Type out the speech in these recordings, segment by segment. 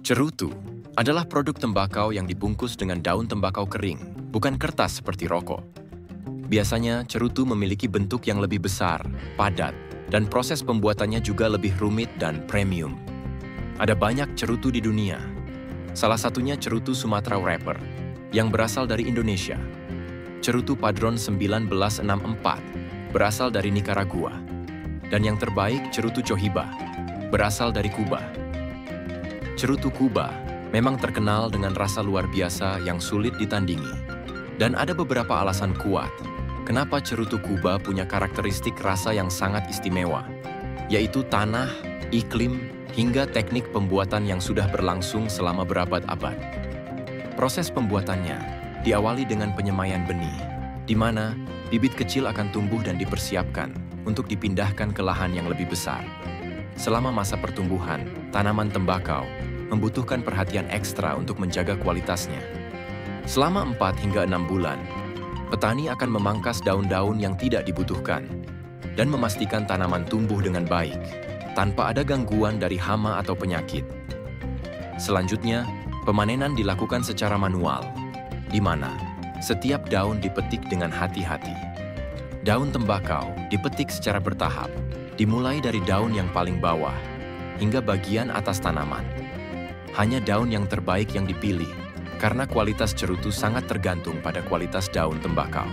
Cerutu adalah produk tembakau yang dibungkus dengan daun tembakau kering, bukan kertas seperti rokok. Biasanya, cerutu memiliki bentuk yang lebih besar, padat, dan proses pembuatannya juga lebih rumit dan premium. Ada banyak cerutu di dunia. Salah satunya cerutu Sumatra Wrapper, yang berasal dari Indonesia. Cerutu Padron 1964, berasal dari Nicaragua. Dan yang terbaik, cerutu Cohiba, berasal dari Kuba. Cerutu Kuba memang terkenal dengan rasa luar biasa yang sulit ditandingi. Dan ada beberapa alasan kuat kenapa cerutu Kuba punya karakteristik rasa yang sangat istimewa, yaitu tanah, iklim, hingga teknik pembuatan yang sudah berlangsung selama berabad-abad. Proses pembuatannya diawali dengan penyemaian benih, di mana bibit kecil akan tumbuh dan dipersiapkan untuk dipindahkan ke lahan yang lebih besar. Selama masa pertumbuhan, tanaman tembakau membutuhkan perhatian ekstra untuk menjaga kualitasnya. Selama 4 hingga 6 bulan, petani akan memangkas daun-daun yang tidak dibutuhkan dan memastikan tanaman tumbuh dengan baik, tanpa ada gangguan dari hama atau penyakit. Selanjutnya, pemanenan dilakukan secara manual, di mana setiap daun dipetik dengan hati-hati. Daun tembakau dipetik secara bertahap, dimulai dari daun yang paling bawah hingga bagian atas tanaman. Hanya daun yang terbaik yang dipilih, karena kualitas cerutu sangat tergantung pada kualitas daun tembakau.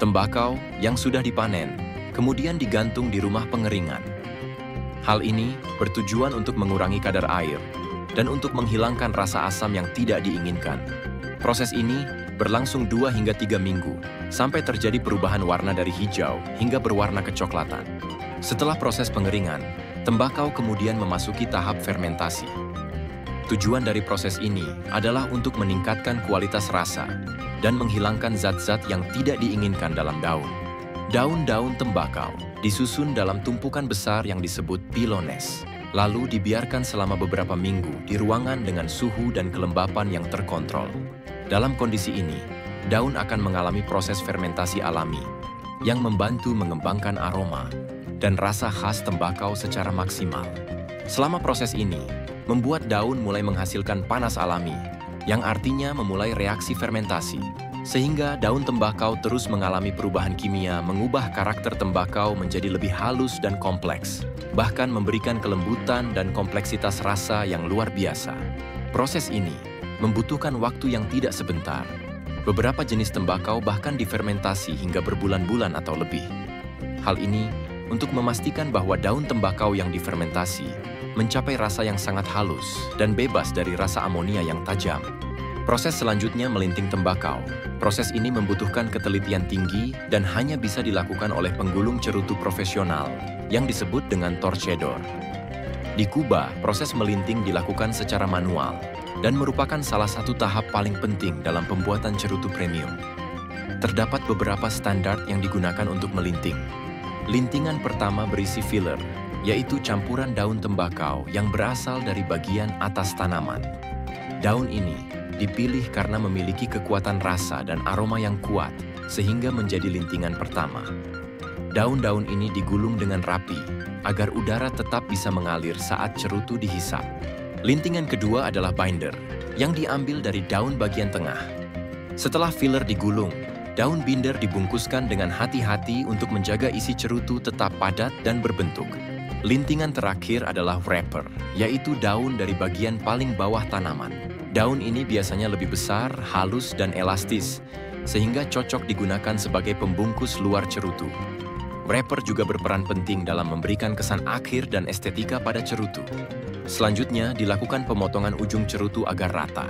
Tembakau yang sudah dipanen, kemudian digantung di rumah pengeringan. Hal ini bertujuan untuk mengurangi kadar air dan untuk menghilangkan rasa asam yang tidak diinginkan. Proses ini berlangsung 2 hingga 3 minggu, sampai terjadi perubahan warna dari hijau hingga berwarna kecoklatan. Setelah proses pengeringan, tembakau kemudian memasuki tahap fermentasi. Tujuan dari proses ini adalah untuk meningkatkan kualitas rasa dan menghilangkan zat-zat yang tidak diinginkan dalam daun. Daun-daun tembakau disusun dalam tumpukan besar yang disebut pilones, lalu dibiarkan selama beberapa minggu di ruangan dengan suhu dan kelembapan yang terkontrol. Dalam kondisi ini, daun akan mengalami proses fermentasi alami yang membantu mengembangkan aroma dan rasa khas tembakau secara maksimal. Selama proses ini, membuat daun mulai menghasilkan panas alami, yang artinya memulai reaksi fermentasi, sehingga daun tembakau terus mengalami perubahan kimia mengubah karakter tembakau menjadi lebih halus dan kompleks, bahkan memberikan kelembutan dan kompleksitas rasa yang luar biasa. Proses ini membutuhkan waktu yang tidak sebentar. Beberapa jenis tembakau bahkan difermentasi hingga berbulan-bulan atau lebih. Hal ini untuk memastikan bahwa daun tembakau yang difermentasi mencapai rasa yang sangat halus dan bebas dari rasa amonia yang tajam. Proses selanjutnya melinting tembakau. Proses ini membutuhkan ketelitian tinggi dan hanya bisa dilakukan oleh penggulung cerutu profesional yang disebut dengan torcedor. Di Kuba, proses melinting dilakukan secara manual dan merupakan salah satu tahap paling penting dalam pembuatan cerutu premium. Terdapat beberapa standar yang digunakan untuk melinting. Lintingan pertama berisi filler, yaitu campuran daun tembakau yang berasal dari bagian atas tanaman. Daun ini dipilih karena memiliki kekuatan rasa dan aroma yang kuat, sehingga menjadi lintingan pertama. Daun-daun ini digulung dengan rapi, agar udara tetap bisa mengalir saat cerutu dihisap. Lintingan kedua adalah binder, yang diambil dari daun bagian tengah. Setelah filler digulung, daun binder dibungkuskan dengan hati-hati untuk menjaga isi cerutu tetap padat dan berbentuk. Lintingan terakhir adalah wrapper, yaitu daun dari bagian paling bawah tanaman. Daun ini biasanya lebih besar, halus, dan elastis, sehingga cocok digunakan sebagai pembungkus luar cerutu. Wrapper juga berperan penting dalam memberikan kesan akhir dan estetika pada cerutu. Selanjutnya, dilakukan pemotongan ujung cerutu agar rata.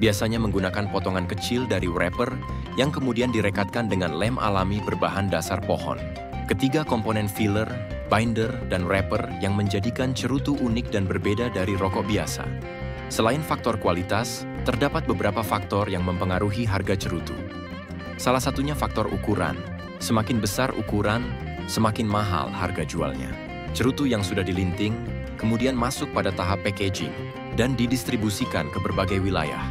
Biasanya menggunakan potongan kecil dari wrapper yang kemudian direkatkan dengan lem alami berbahan dasar pohon. Ketiga komponen filler, binder, dan wrapper yang menjadikan cerutu unik dan berbeda dari rokok biasa. Selain faktor kualitas, terdapat beberapa faktor yang mempengaruhi harga cerutu. Salah satunya faktor ukuran. Semakin besar ukuran, semakin mahal harga jualnya. Cerutu yang sudah dilinting, kemudian masuk pada tahap packaging dan didistribusikan ke berbagai wilayah.